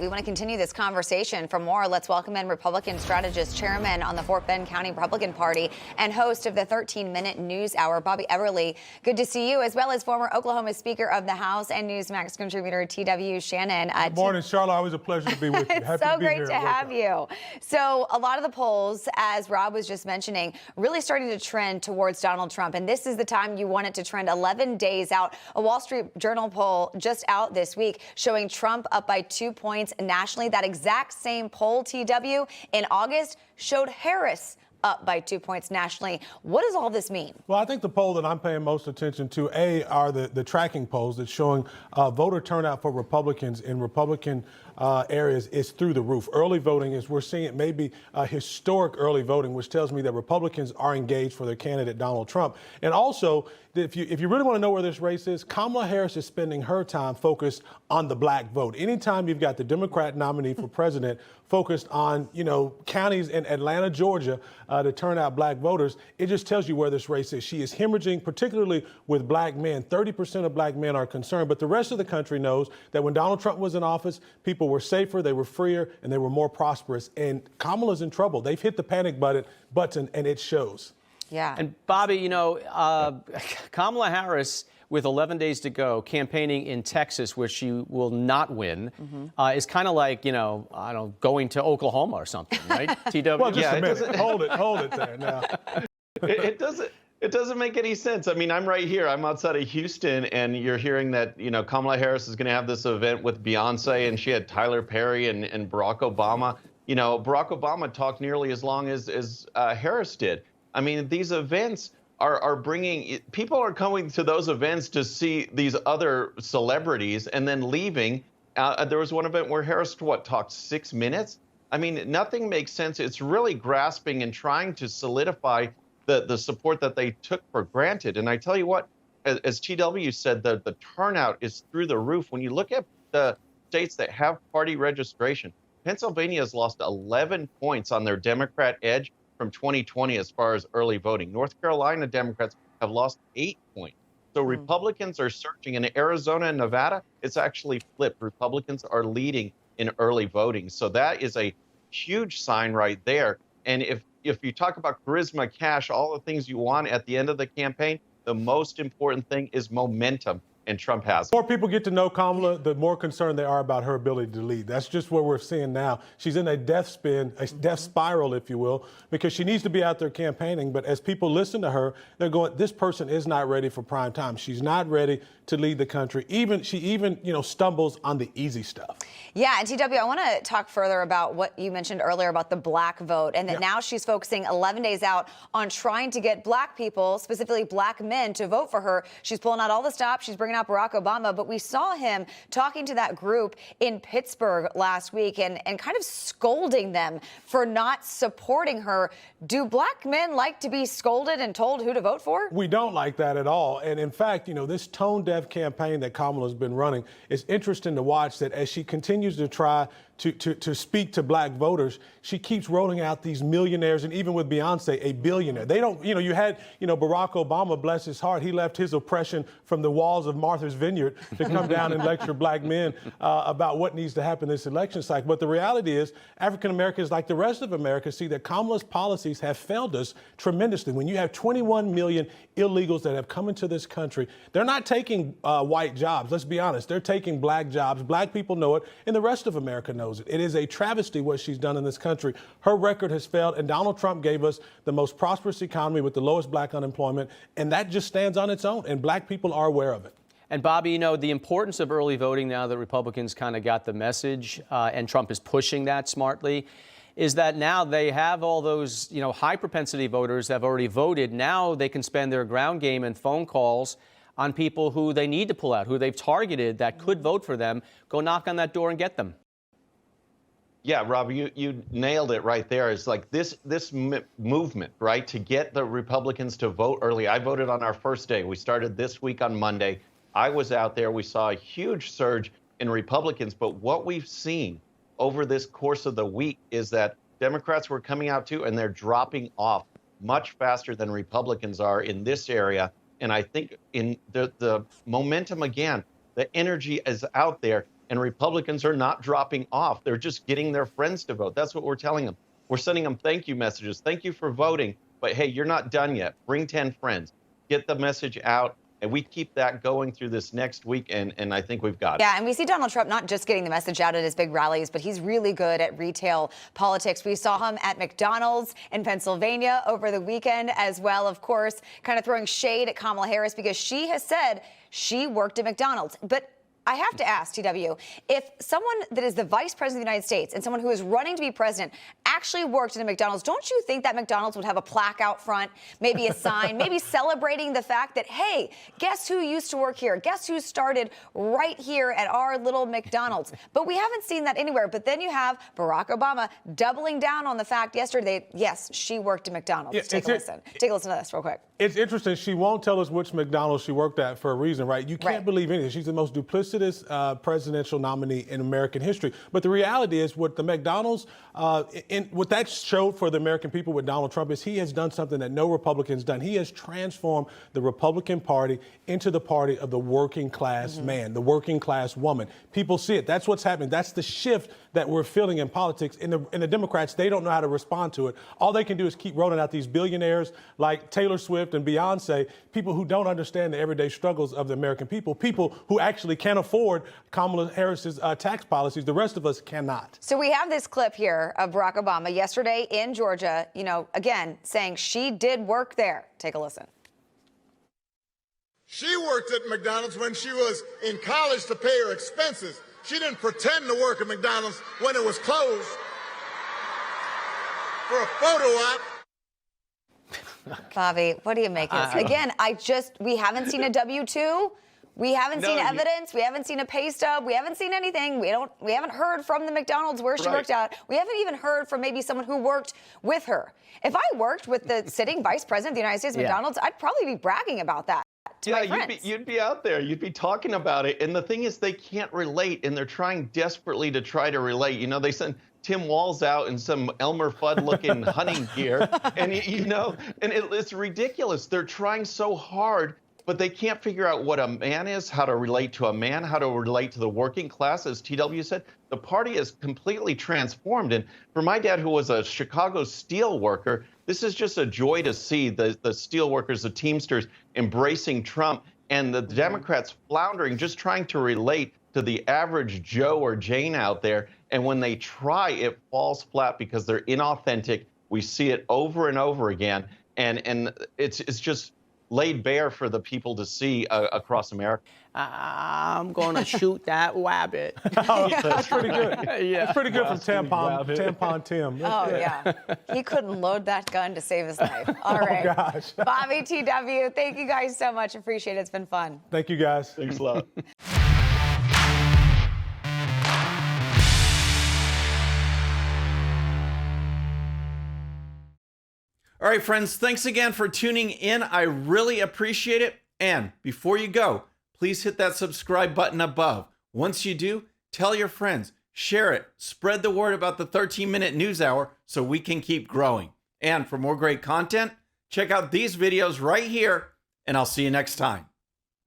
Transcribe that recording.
We want to continue this conversation. For more, let's welcome in Republican strategist, chairman on the Fort Bend County Republican Party, and host of the 13-minute News Hour, Bobby Eberle. Good to see you, as well as former Oklahoma Speaker of the House and Newsmax contributor T.W. Shannon. Good morning, Charlotte. Always a pleasure to be with you. It's so great to have you. So a lot of the polls, as Rob was just mentioning, really starting to trend towards Donald Trump. And this is the time you want it to trend 11 days out. A Wall Street Journal poll just out this week showing Trump up by 2 points nationally. That exact same poll, TW, in August showed Harris up by 2 points nationally. What does all this mean? Well, I think the poll that I'm paying most attention to, are the tracking polls that's showing voter turnout for Republicans in Republican areas is through the roof. Early voting is, we're seeing it maybe historic early voting, which tells me that Republicans are engaged for their candidate, Donald Trump. And also, if you really want to know where this race is, Kamala Harris is spending her time focused on the black vote. Anytime you've got the Democrat nominee for president focused on, counties in Atlanta, Georgia, to turn out black voters, it just tells you where this race is. She is hemorrhaging, particularly with black men. 30% of black men are concerned, but the rest of the country knows that when Donald Trump was in office, people were safer, they were freer, and they were more prosperous. And Kamala's in trouble. They've hit the panic button, and it shows. Yeah. And Bobby, Kamala Harris, with 11 days to go, campaigning in Texas, where she will not win, is kind of like, I don't know, going to Oklahoma or something, right? TW? Well, just a minute. Hold it there now. It doesn't make any sense. I mean, I'm right here. I'm outside of Houston, and you're hearing that, Kamala Harris is going to have this event with Beyonce, and she had Tyler Perry and Barack Obama. Barack Obama talked nearly as long as Harris did. I mean, these events are bringing, people are coming to those events to see these other celebrities and then leaving. There was one event where Harris, talked 6 minutes? I mean, nothing makes sense. It's really grasping and trying to solidify the support that they took for granted. And I tell you what, as TW said, the turnout is through the roof. When you look at the states that have party registration, Pennsylvania has lost 11 points on their Democrat edge from 2020 as far as early voting. North Carolina Democrats have lost 8 points. So Republicans are surging. In Arizona and Nevada, it's actually flipped. Republicans are leading in early voting. So that is a huge sign right there. And if you talk about charisma, cash, all the things you want at the end of the campaign, the most important thing is momentum. And Trump has. The more people get to know Kamala, the more concerned they are about her ability to lead. That's just what we're seeing now. She's in a death spiral, if you will, because she needs to be out there campaigning. But as people listen to her, they're going, this person is not ready for prime time. She's not ready to lead the country. She even stumbles on the easy stuff. Yeah, and TW, I want to talk further about what you mentioned earlier about the black vote, and that now she's focusing 11 days out on trying to get black people, specifically black men, to vote for her. She's pulling out all the stops. She's bringing out Barack Obama, but we saw him talking to that group in Pittsburgh last week and kind of scolding them for not supporting her. Do black men like to be scolded and told who to vote for? We don't like that at all. And in fact, this tone-deaf campaign that Kamala's been running, it's interesting to watch that as she continues to try to speak to black voters, she keeps rolling out these millionaires, and even with Beyonce, a billionaire. They don't, you had, Barack Obama, bless his heart, he left his oppression from the walls of Martha's Vineyard to come down and lecture black men about what needs to happen this election cycle. But the reality is, African Americans, like the rest of America, see that Kamala's policies have failed us tremendously. When you have 21 million illegals that have come into this country, they're not taking white jobs. Let's be honest. They're taking black jobs. Black people know it, and the rest of America knows it. It is a travesty what she's done in this country. Her record has failed, and Donald Trump gave us the most prosperous economy with the lowest black unemployment, and that just stands on its own, and black people are aware of it. And Bobby, the importance of early voting now that Republicans kind of got the message, and Trump is pushing that smartly, is that now they have all those, high propensity voters that have already voted. Now they can spend their ground game and phone calls on people who they need to pull out, who they've targeted that could vote for them. Go knock on that door and get them. Yeah, Rob, you nailed it right there. It's like this movement, right, to get the Republicans to vote early. I voted on our first day. We started this week on Monday. I was out there. We saw a huge surge in Republicans. But what we've seen over this course of the week is that Democrats were coming out too, and they're dropping off much faster than Republicans are in this area. And I think in the momentum again, the energy is out there. and Republicans are not dropping off. They're just getting their friends to vote. That's what we're telling them. We're sending them thank you messages. Thank you for voting. But hey, you're not done yet. Bring 10 friends. Get the message out. And we keep that going through this next week, and I think we've got it. Yeah, and we see Donald Trump not just getting the message out at his big rallies, but he's really good at retail politics. We saw him at McDonald's in Pennsylvania over the weekend as well, of course, kind of throwing shade at Kamala Harris because she has said she worked at McDonald's. But I have to ask, TW, if someone that is the vice president of the United States and someone who is running to be president actually worked at a McDonald's, don't you think that McDonald's would have a plaque out front, maybe a sign, maybe celebrating the fact that, hey, guess who used to work here? Guess who started right here at our little McDonald's? But we haven't seen that anywhere. But then you have Barack Obama doubling down on the fact yesterday, yes, she worked at McDonald's. Yeah, Take a listen. Take a listen to this real quick. It's interesting. She won't tell us which McDonald's she worked at for a reason, right? You can't believe anything. She's the most duplicitous presidential nominee in American history. But the reality is, what the McDonald's, what that showed for the American people with Donald Trump is he has done something that no Republican's done. He has transformed the Republican Party into the party of the working class man, the working class woman. People see it. That's what's happening. That's the shift that we're feeling in politics. In the Democrats, they don't know how to respond to it. All they can do is keep rolling out these billionaires like Taylor Swift and Beyonce, people who don't understand the everyday struggles of the American people who actually can afford Kamala Harris's tax policies. The rest of us cannot. So we have this clip here of Barack Obama yesterday in Georgia, again, saying she did work there. Take a listen. She worked at McDonald's when she was in college to pay her expenses. She didn't pretend to work at McDonald's when it was closed for a photo op. Bobby, what do you make of this? Again, we haven't seen a W-2. We haven't seen evidence. We haven't seen a pay stub. We haven't seen anything. We haven't heard from the McDonald's where she worked at. We haven't even heard from maybe someone who worked with her. If I worked with the sitting vice president of the United States McDonald's, I'd probably be bragging about that. You'd be out there. You'd be talking about it. And the thing is, they can't relate, and they're trying desperately to try to relate. They sent Tim Walz out in some Elmer Fudd-looking hunting gear, and it's ridiculous. They're trying so hard, but they can't figure out what a man is, how to relate to a man, how to relate to the working class. As TW said, the party is completely transformed. And for my dad, who was a Chicago steel worker, this is just a joy to see the steel workers, the Teamsters, embracing Trump, and the Democrats floundering, just trying to relate to the average Joe or Jane out there. And when they try, it falls flat because they're inauthentic. We see it over and over again. And it's just laid bare for the people to see across America. I'm going to shoot that rabbit. Oh, that's pretty good. Yeah. That's pretty good from Tampon Tim. Yeah. He couldn't load that gun to save his life. All right. Oh, gosh. Bobby, TW, thank you guys so much. Appreciate it. It's been fun. Thank you, guys. Thanks a lot. All right, friends, thanks again for tuning in. I really appreciate it. And before you go, please hit that subscribe button above. Once you do, tell your friends, share it, spread the word about the 13-minute news hour so we can keep growing. And for more great content, check out these videos right here, and I'll see you next time.